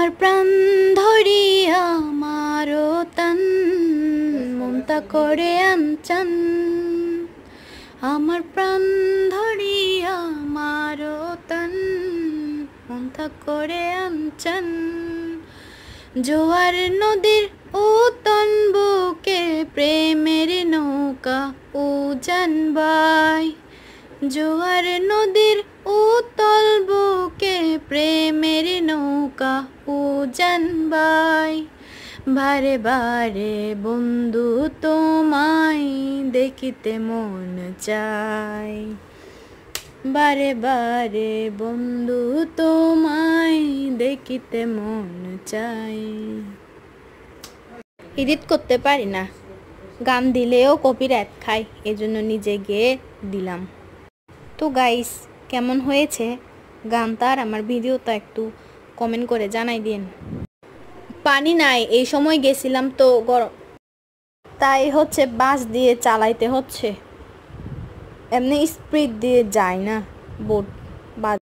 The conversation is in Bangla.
আমার প্রাণ ধরিয়া মারো তান মমতা করে আনচান। আমার প্রাণ ধরিয়া মারো তান মমতা করে আনচান। জোয়ার নদীর উতন বুকে প্রেমের নৌকা উজান বাই। জোয়ার নদীর উতল বুকে প্রেমের নৌকা উজান বাই। বারে বারে বন্ধু তোমায় দেখিতে মন চাই। বারে বারে বন্ধু তোমায় দেখিতে মন চাই। এডিট করতে পারি না, গান দিলেও কপিরাইট খাই, এজন্য নিজে গিয়ে দিলাম। তো গাইস, কেমন হয়েছে গানটা আর আমার ভিডিওটা একটু কমেন্ট করে জানাই দিন। পানি নাই, এই সময় গেছিলাম তো গরম, তাই হচ্ছে বাস দিয়ে চালাইতে হচ্ছে, এমনি স্পিড দিয়ে যায় না বোট।